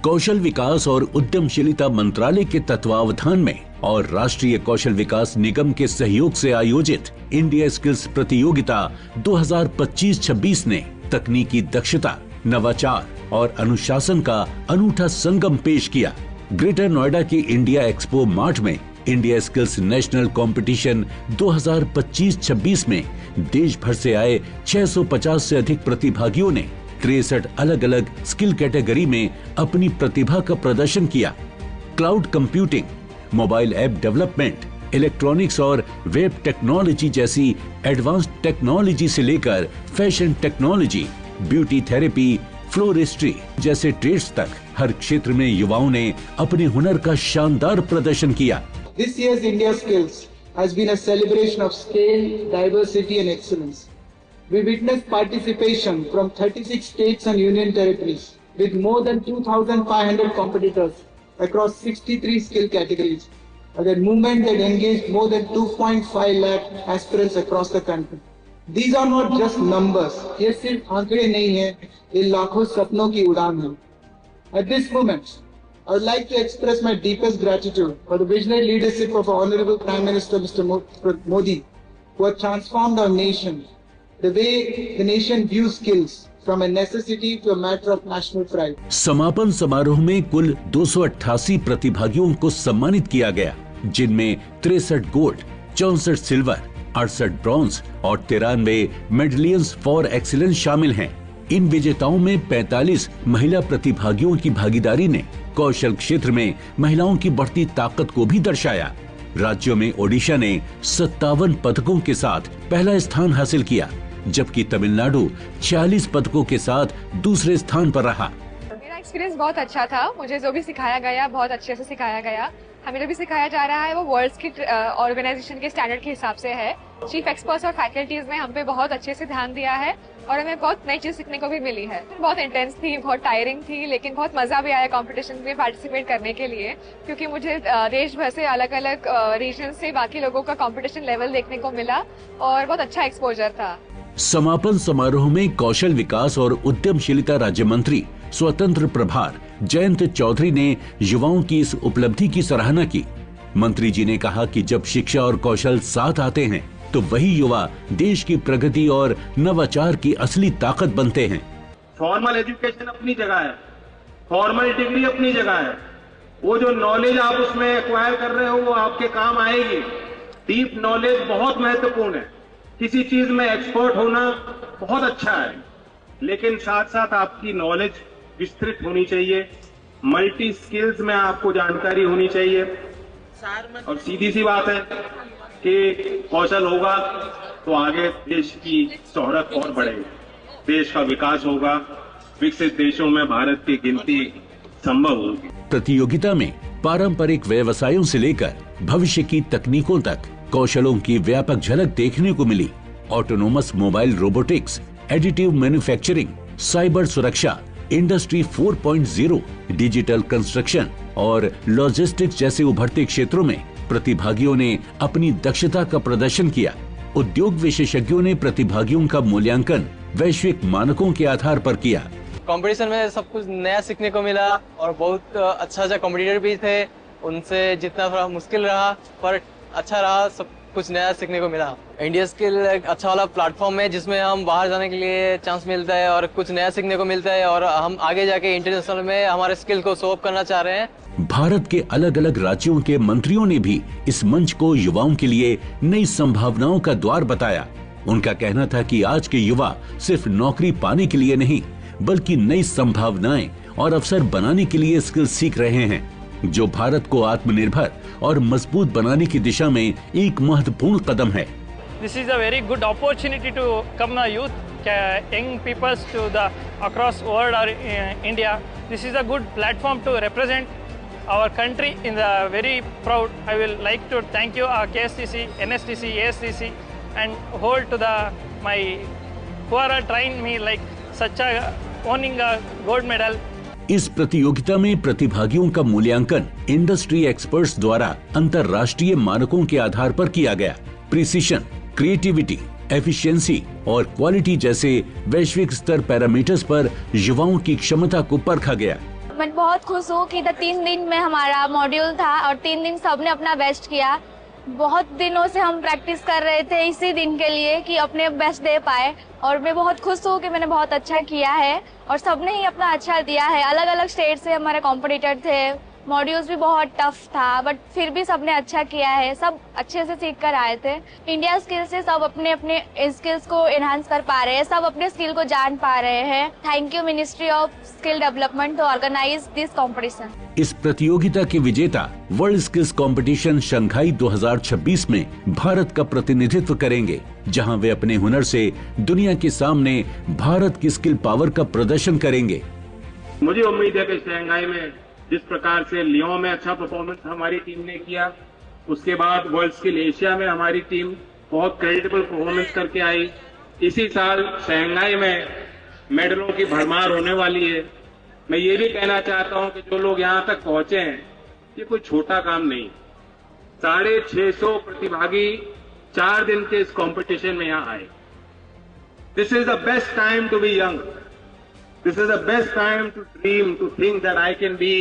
कौशल विकास और उद्यमशीलता मंत्रालय के तत्वावधान में और राष्ट्रीय कौशल विकास निगम के सहयोग से आयोजित इंडिया स्किल्स प्रतियोगिता 2025-26 ने तकनीकी दक्षता, नवाचार और अनुशासन का अनूठा संगम पेश किया। ग्रेटर नोएडा के इंडिया एक्सपो मार्ट में इंडिया स्किल्स नेशनल कंपटीशन 2025-26 में देश भर से आए 650 से अधिक प्रतिभागियों ने 63 अलग अलग स्किल कैटेगरी में अपनी प्रतिभा का प्रदर्शन किया। Cloud computing, mobile app development, electronics और वेब टेक्नोलॉजी जैसी एडवांस्ड टेक्नोलॉजी से लेकर फैशन टेक्नोलॉजी, ब्यूटी थेरेपी, फ्लोरिस्ट्री जैसे ट्रेड्स तक हर क्षेत्र में युवाओं ने अपने हुनर का शानदार प्रदर्शन किया। This year's India Skills has been a celebration of scale, diversity and excellence. We witnessed participation from 36 states and union territories with more than 2,500 competitors across 63 skill categories. A movement that engaged more than 2.5 lakh aspirants across the country. These are not just numbers. ये सिर्फ आंकड़े नहीं हैं, ये लाखों सपनों की उड़ान है। At this moment, I would like to express my deepest gratitude for the visionary leadership of our Honorable Prime Minister Mr. Modi, who has transformed our nation, the way the nation views skills from a necessity to a matter of national pride. समापन समारोह में कुल 288 प्रतिभागियों को सम्मानित किया गया, जिनमें 63 गोल्ड, 64 सिल्वर, 68 ब्रॉन्ज और 93 मेडलियंस फॉर एक्सीलेंस शामिल हैं। इन विजेताओं में 45 महिला प्रतिभागियों की भागीदारी ने कौशल क्षेत्र में महिलाओं की बढ़ती ताकत को भी दर्शाया। राज्यों में ओडिशा ने 57 पदकों के साथ पहला स्थान हासिल किया, जबकि तमिलनाडु 46 पदकों के साथ दूसरे स्थान पर रहा। मेरा एक्सपीरियंस बहुत अच्छा था। मुझे जो भी सिखाया गया बहुत अच्छे से सिखाया गया। हमें जो भी सिखाया जा रहा है वो वर्ल्ड की ऑर्गेनाइजेशन के स्टैंडर्ड के हिसाब से है। चीफ एक्सपर्ट्स और फैकल्टीज ने हम पे बहुत अच्छे से ध्यान दिया है और हमें बहुत नई चीज सीखने को भी मिली है। बहुत इंटेंस थी, बहुत टायरिंग थी, लेकिन बहुत मजा भी आया कंपटीशन में पार्टिसिपेट करने के लिए, क्योंकि मुझे देश भर से अलग अलग रीजन से बाकी लोगों का कंपटीशन लेवल देखने को मिला और बहुत अच्छा एक्सपोजर था। समापन समारोह में कौशल विकास और उद्यमशीलता राज्य मंत्री स्वतंत्र प्रभार जयंत चौधरी ने युवाओं की इस उपलब्धि की सराहना की। मंत्री जी ने कहा कि जब शिक्षा और कौशल साथ आते हैं तो वही युवा देश की प्रगति और नवाचार की असली ताकत बनते हैं। फॉर्मल एजुकेशन अपनी जगह है, फॉर्मल डिग्री अपनी जगह है, वो जो नॉलेज आप उसमें एक्वायर कर रहे हो वो आपके काम आएगी। डीप नॉलेज बहुत महत्वपूर्ण है। किसी चीज में एक्सपर्ट होना बहुत अच्छा है, लेकिन साथ साथ आपकी नॉलेज विस्तृत होनी चाहिए, मल्टी स्किल्स में आपको जानकारी होनी चाहिए। और सीधी सी बात है कि कौशल होगा तो आगे देश की शोहरत और बढ़ेगी, देश का विकास होगा, विकसित देशों में भारत की गिनती संभव होगी। प्रतियोगिता में पारंपरिक व्यवसायों से लेकर भविष्य की तकनीकों तक कौशलों की व्यापक झलक देखने को मिली। Autonomous mobile robotics, additive manufacturing, cyber सुरक्षा, इंडस्ट्री 4.0, डिजिटल कंस्ट्रक्शन और लॉजिस्टिक्स जैसे उभरते क्षेत्रों में प्रतिभागियों ने अपनी दक्षता का प्रदर्शन किया। उद्योग विशेषज्ञों ने प्रतिभागियों का मूल्यांकन वैश्विक मानकों के आधार पर किया। कंपटीशन में सब कुछ नया सीखने को मिला और बहुत अच्छा कॉम्पिटिटर भी थे। उनसे जितना थोड़ा मुश्किल रहा पर अच्छा रहा, सब कुछ नया सीखने को मिला। इंडिया स्किल एक अच्छा वाला प्लेटफॉर्म है जिसमें हम बाहर जाने के लिए चांस मिलता है और कुछ नया सीखने को मिलता है और हम आगे जाके इंटरनेशनल में हमारे स्किल को शो ऑफ करना चाह रहे हैं। भारत के अलग अलग राज्यों के मंत्रियों ने भी इस मंच को युवाओं के लिए नई संभावनाओं का द्वार बताया। उनका कहना था कि आज के युवा सिर्फ नौकरी पाने के लिए नहीं, बल्कि नई संभावनाएं और अवसर बनाने के लिए स्किल सीख रहे हैं, जो भारत को आत्मनिर्भर और मजबूत बनाने की दिशा में एक महत्वपूर्ण कदम है। This is a very good opportunity to come the youth, young peoples to the across world or India. This is a good platform to represent our country in the very proud. I will like to thank you KSTC, NSTC, ASTC and whole to the my who are trained me like such a owning a gold medal. इस प्रतियोगिता में प्रतिभागियों का मूल्यांकन industry experts द्वारा अंतर्राष्ट्रीय मानकों के आधार पर किया गया। प्रिसिशन, क्रिएटिविटी, एफिशिएंसी और क्वालिटी जैसे वैश्विक स्तर पैरामीटर्स पर युवाओं की क्षमता को परखा गया। मैं बहुत खुश हूँ कि 3 दिन में हमारा मॉड्यूल था और 3 दिन सबने अपना बेस्ट किया। बहुत दिनों से हम प्रैक्टिस कर रहे थे इसी दिन के लिए कि अपने बेस्ट दे पाए, और मैं बहुत खुश हूँ कि मैंने बहुत अच्छा किया है और सबने ही अपना अच्छा दिया है। अलग अलग स्टेट से हमारे कॉम्पिटिटर थे, मॉड्यूल्स भी बहुत टफ था, बट फिर भी सबने अच्छा किया है। सब अच्छे से सीख कर आए थे। इंडिया स्किल्स से सब अपने अपने स्किल्स को एनहांस कर पा रहे हैं, सब अपने स्किल को जान पा रहे हैं। Thank you ministry of skill development to organise this competition. इस प्रतियोगिता के विजेता वर्ल्ड स्किल्स कंपटीशन शंघाई 2026 में भारत का प्रतिनिधित्व करेंगे, जहां वे अपने हुनर से दुनिया के सामने भारत की स्किल पावर का प्रदर्शन करेंगे। मुझे उम्मीद है कि शंघाई में जिस प्रकार से लियोन में अच्छा परफॉर्मेंस हमारी टीम ने किया, उसके बाद वर्ल्ड स्किल एशिया में हमारी टीम बहुत क्रेडिबल परफॉर्मेंस करके आई। इसी साल शंघाई में मेडलों की भरमार होने वाली है। मैं ये भी कहना चाहता हूं कि जो लोग यहाँ तक पहुंचे हैं, ये कोई छोटा काम नहीं। 650 प्रतिभागी 4 दिन के इस कंपटीशन में यहाँ आए। This is the best time to be young. This is the best time to dream, to think that I can be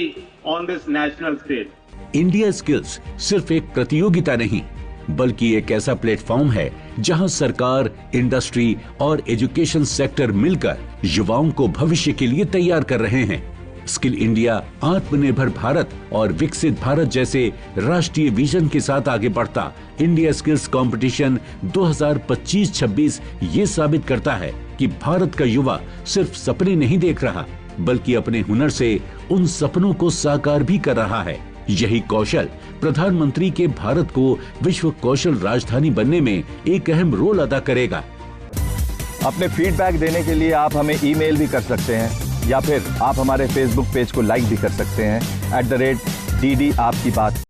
on this national stage. India skills सिर्फ एक प्रतियोगिता नहीं, बल्कि एक ऐसा प्लेटफॉर्म है जहां सरकार, इंडस्ट्री और एजुकेशन सेक्टर मिलकर युवाओं को भविष्य के लिए तैयार कर रहे हैं। स्किल इंडिया, आत्मनिर्भर भारत और विकसित भारत जैसे राष्ट्रीय विजन के साथ आगे बढ़ता इंडिया स्किल्स कंपटीशन 2025-26 ये साबित करता है कि भारत का युवा सिर्फ सपने नहीं देख रहा, बल्कि अपने हुनर से उन सपनों को साकार भी कर रहा है। यही कौशल प्रधानमंत्री के भारत को विश्व कौशल राजधानी बनने में एक अहम रोल अदा करेगा। अपने फीडबैक देने के लिए आप हमें ईमेल भी कर सकते हैं, या फिर आप हमारे फेसबुक पेज को लाइक भी कर सकते हैं @DD आपकी बात।